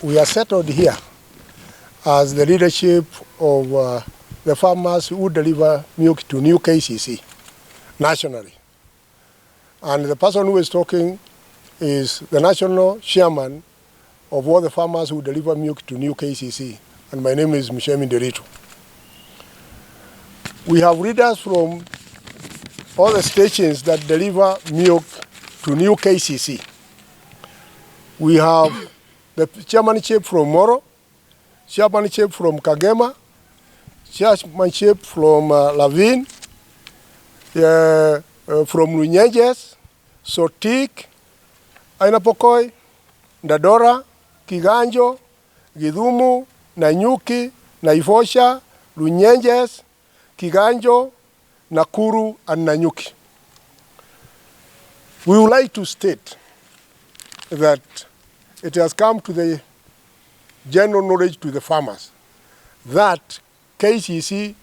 we are settled here as the leadership of the farmers who deliver milk to new KCC nationally. And the person who is talking is the national chairman of all the farmers who deliver milk to new KCC. And my name is Mshemi Derito. We have leaders from all the stations that deliver milk to new KCC. We have the chairmanship from Moro, chairmanship from Kagema, chairmanship from Lavin, from Runyenjes, Sotik, Ainapokoi, Ndadora, Kiganjo, Githumu, Nanyuki, Naivasha, Runyenjes, Kiganjo, Nakuru, and Nanyuki. We would like to state that it has come to the general knowledge to the farmers that KCC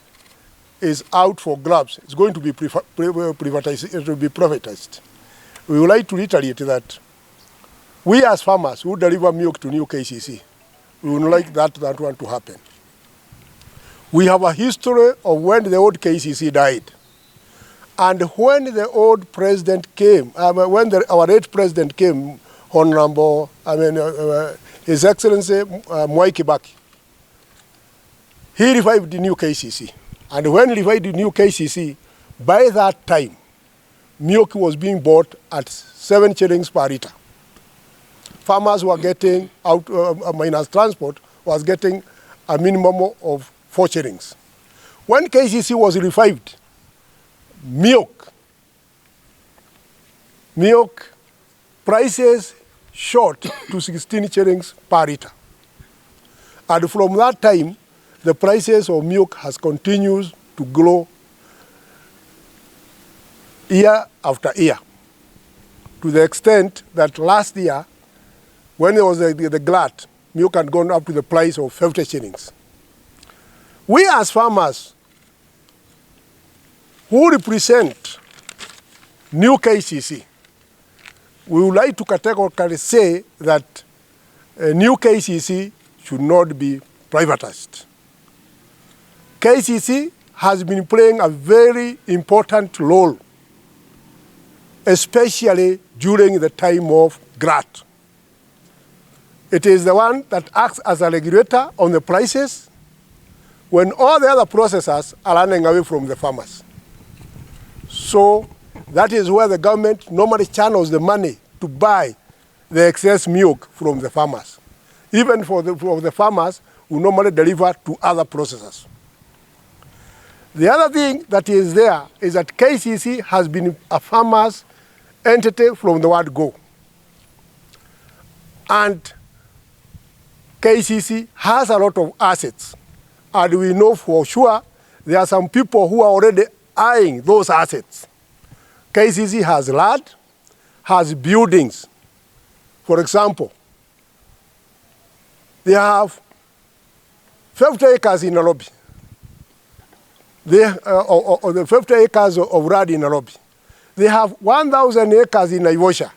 is out for grabs. It's going to be privatized. It will be privatized. We would like to reiterate that we as farmers who deliver milk to new KCC, we would like that one to happen. We have a history of when the old KCC died. And when the old president came, when our late president came, Honorable, His Excellency Mwai Kibaki, he revived the new KCC. And when he revived the new KCC, by that time, milk was being bought at 7 shillings per litre. Farmers were getting, minus transport, was getting a minimum of 4 shillings. When KCC was revived, milk prices shot to 16 shillings per litre. And from that time, the prices of milk has continued to grow year after year, to the extent that last year, when there was the glut, milk had gone up to the price of 50 shillings. We as farmers who represent new KCC, we would like to categorically say that new KCC should not be privatized. KCC has been playing a very important role, especially during the time of glut. It is the one that acts as a regulator on the prices when all the other processors are running away from the farmers. So that is where the government normally channels the money to buy the excess milk from the farmers. Even for the farmers who normally deliver to other processors. The other thing that is there is that KCC has been a farmer's entity from the word go. And KCC has a lot of assets. And we know for sure there are some people who are already eyeing those assets. KCC has land, has buildings. For example, they have 50 acres in Nairobi. The 50 acres of land in Nairobi. They have 1,000 acres in Naivasha.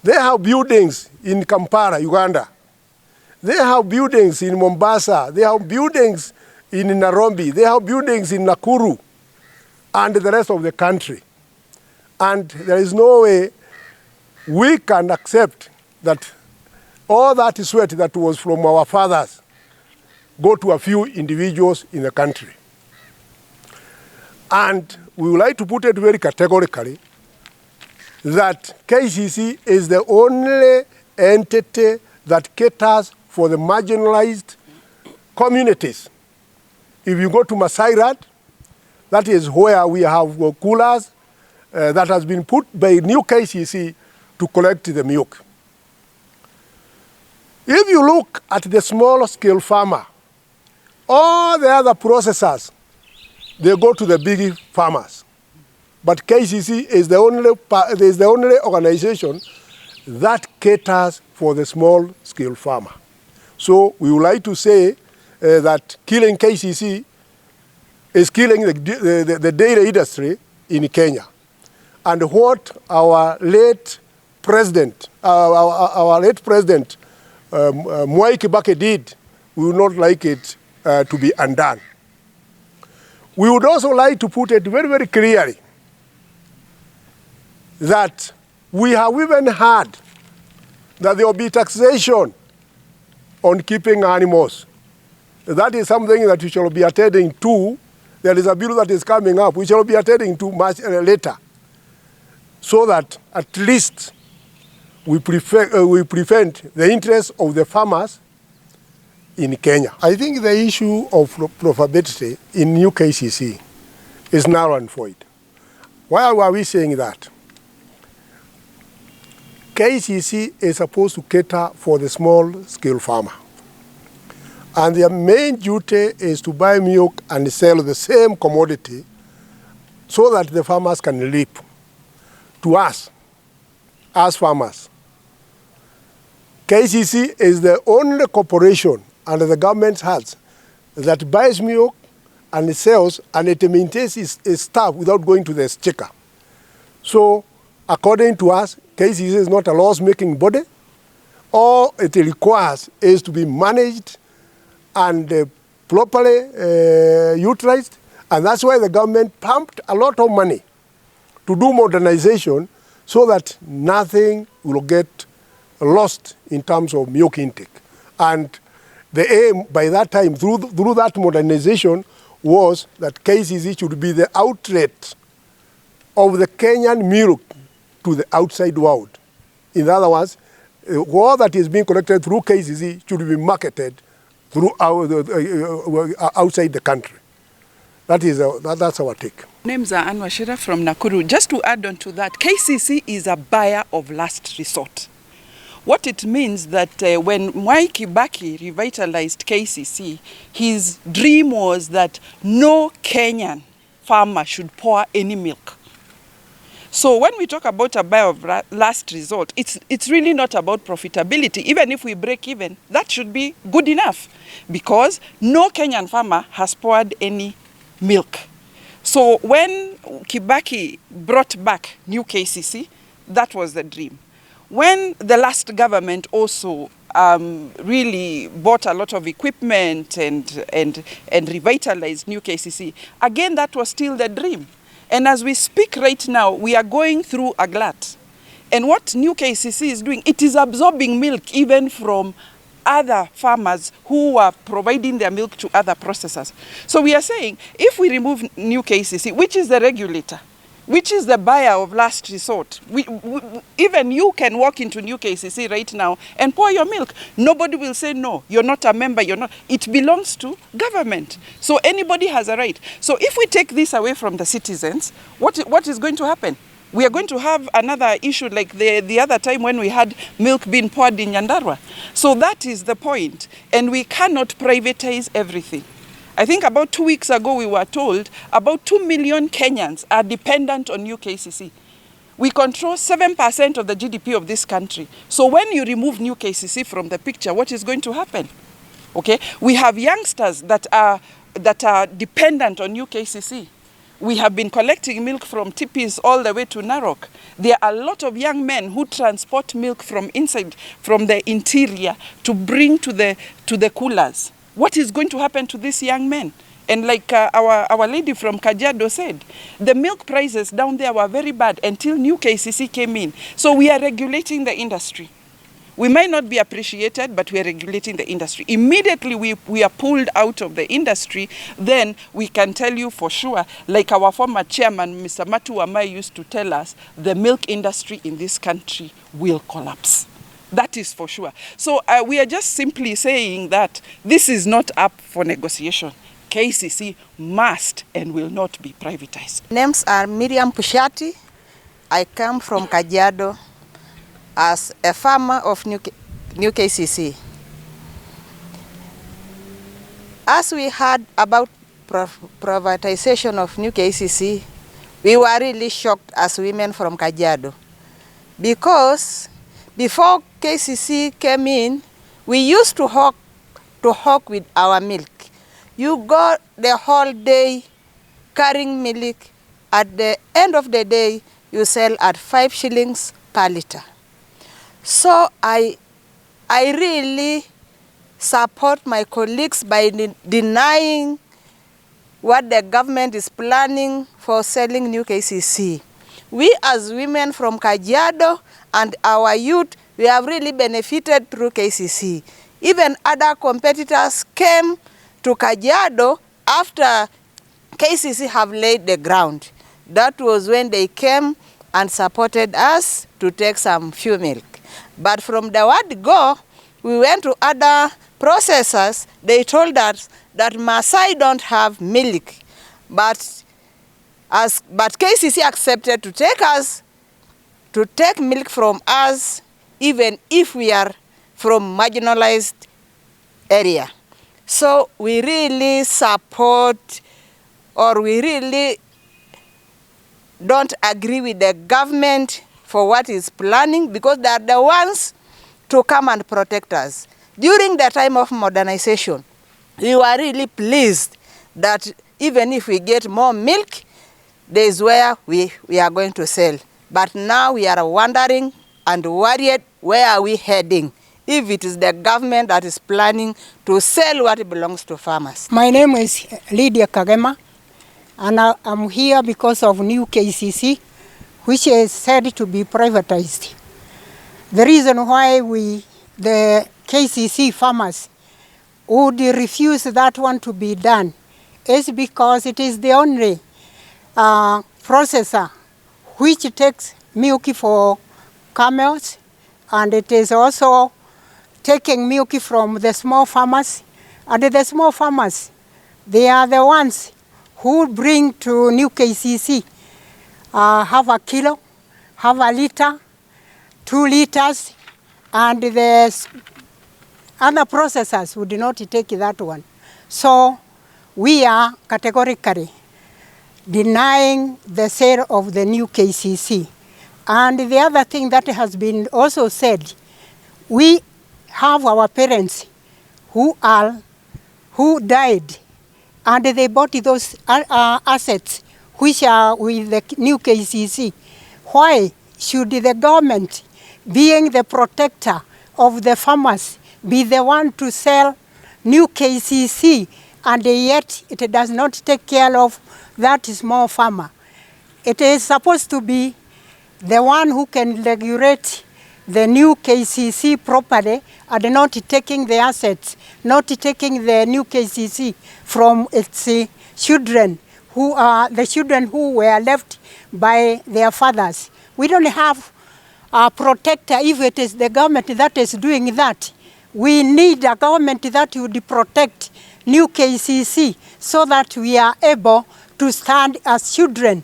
They have buildings in Kampala, Uganda. They have buildings in Mombasa. They have buildings in Nairobi. They have buildings in Nakuru and the rest of the country. And there is no way we can accept that all that sweat that was from our fathers go to a few individuals in the country. And we would like to put it very categorically that KCC is the only entity that caters for the marginalized communities. If you go to Masairad, that is where we have coolers that has been put by new KCC to collect the milk. If you look at the small-scale farmer, all the other processors, they go to the big farmers. But KCC is the only organization that caters for the small-scale farmer. So we would like to say that killing KCC is killing the dairy industry in Kenya. And what our late president Mwai Kibaki did, we would not like it to be undone. We would also like to put it very, very clearly that we have even heard that there will be taxation on keeping animals. That is something that we shall be attending to. There is a bill that is coming up. We shall be attending to much later, so that at least we prevent the interests of the farmers in Kenya. I think the issue of profitability in new KCC is null and void. Why are we saying that? KCC is supposed to cater for the small-scale farmer. And their main duty is to buy milk and sell the same commodity so that the farmers can live. To us, as farmers, KCC is the only corporation under the government's hands that buys milk and sells, and it maintains its staff without going to the exchequer. So, according to us, KCC is not a loss-making body. All it requires is to be managed and properly utilized, and that's why the government pumped a lot of money to do modernization so that nothing will get lost in terms of milk intake. And the aim by that time, through that modernization, was that KCC should be the outlet of the Kenyan milk to the outside world. In other words, all that is being collected through KCC should be marketed through outside the country. That's our take. Names are Anwar Shira from Nakuru. Just to add on to that, KCC is a buyer of last resort. What it means that when Mwai Kibaki revitalized KCC, his dream was that no Kenyan farmer should pour any milk. So when we talk about a buyer of last resort, it's really not about profitability. Even if we break even, that should be good enough, because no Kenyan farmer has poured any milk. So when Kibaki brought back new KCC, that was the dream. When the last government also really bought a lot of equipment and revitalized new KCC, again, that was still the dream. And as we speak right now, we are going through a glut. And what new KCC is doing, it is absorbing milk even from other farmers who are providing their milk to other processors. So we are saying, if we remove new KCC, which is the regulator, which is the buyer of last resort, even you can walk into new KCC right now and pour your milk. Nobody will say, no, you're not a member, you're not. It belongs to government. So anybody has a right. So if we take this away from the citizens, what is going to happen? We are going to have another issue like the other time when we had milk being poured in Nyandarua. So that is the point. And we cannot privatize everything. I think about 2 weeks ago we were told about 2 million Kenyans are dependent on new KCC. We control 7% of the GDP of this country. So when you remove new KCC from the picture, what is going to happen? Okay, we have youngsters that are dependent on new KCC. We have been collecting milk from tipis all the way to Narok. There are a lot of young men who transport milk from the interior to bring to the coolers. What is going to happen to these young men? And like our lady from Kajiado said, the milk prices down there were very bad until new KCC came in. So we are regulating the industry. We might not be appreciated, but we are regulating the industry. Immediately we are pulled out of the industry, then we can tell you for sure, like our former chairman, Mr. Matu Amai, used to tell us, the milk industry in this country will collapse. That is for sure. So we are just simply saying that this is not up for negotiation. KCC must and will not be privatized. Names are Miriam Pushati. I come from Kajiado as a farmer of new KCC. As we heard about privatization of new KCC, we were really shocked as women from Kajiado, because before KCC came in, we used to hawk with our milk. You go the whole day carrying milk. At the end of the day, you sell at 5 shillings per liter. So I I really support my colleagues by denying what the government is planning for selling new KCC. We as women from Kajiado and our youth, we have really benefited through KCC. Even other competitors came to Kajiado after KCC have laid the ground. That was when they came and supported us to take some few milk. But from the word go, we went to other processors. They told us that Maasai don't have milk, but KCC accepted to take milk from us, even if we are from marginalized area. So we really support, or we really don't agree with the government for what is planning, because they are the ones to come and protect us. During the time of modernization, we were really pleased that even if we get more milk, there is where we are going to sell. But now we are wondering and worried, where are we heading if it is the government that is planning to sell what belongs to farmers? My name is Lydia Kagema, and I'm here because of new KCC, which is said to be privatized. The reason why the KCC farmers would refuse that one to be done is because it is the only processor which takes milk for camels, and it is also taking milk from the small farmers. And the small farmers, they are the ones who bring to new KCC half a kilo, half a liter, 2 liters, and the other processors would not take that one. So we are categorically denying the sale of the new KCC. And the other thing that has been also said, we have our parents who died, and they bought those assets which are with the new KCC. Why should the government, being the protector of the farmers, be the one to sell new KCC, and yet it does not take care of that small farmer? It is supposed to be the one who can regulate the new KCC properly, and not taking the assets, not taking the new KCC from its children, who are the children who were left by their fathers. We don't have a protector if it is the government that is doing that. We need a government that would protect new KCC so that we are able to stand as children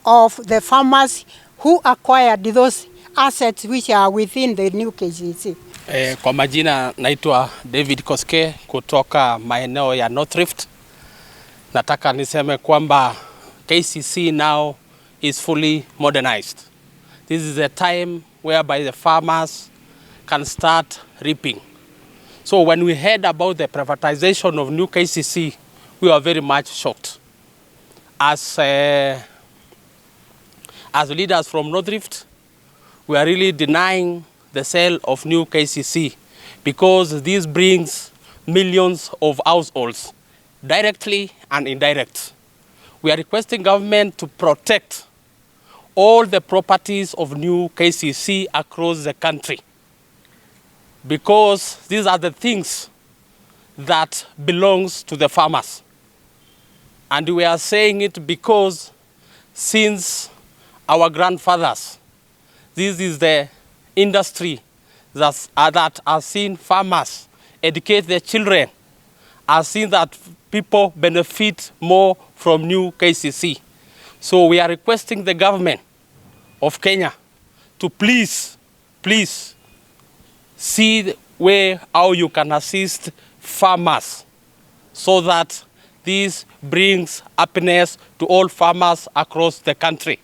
of the farmers who acquired those assets which are within the new KCC. Kwa majina naitwa David Koske kutoka maeneo ya North Rift. Nataka niseme kwamba KCC now is fully modernized. This is a time whereby the farmers can start reaping. So when we heard about the privatization of new KCC, we were very much shocked. As leaders from North Rift, we are really denying the sale of new KCC because this brings millions of households, directly and indirect. We are requesting government to protect all the properties of new KCC across the country, because these are the things that belongs to the farmers. And we are saying it because since our grandfathers, this is the industry that has seen farmers educate their children, has seen that people benefit more from new KCC. So we are requesting the government of Kenya to please see how you can assist farmers so that this brings happiness to all farmers across the country.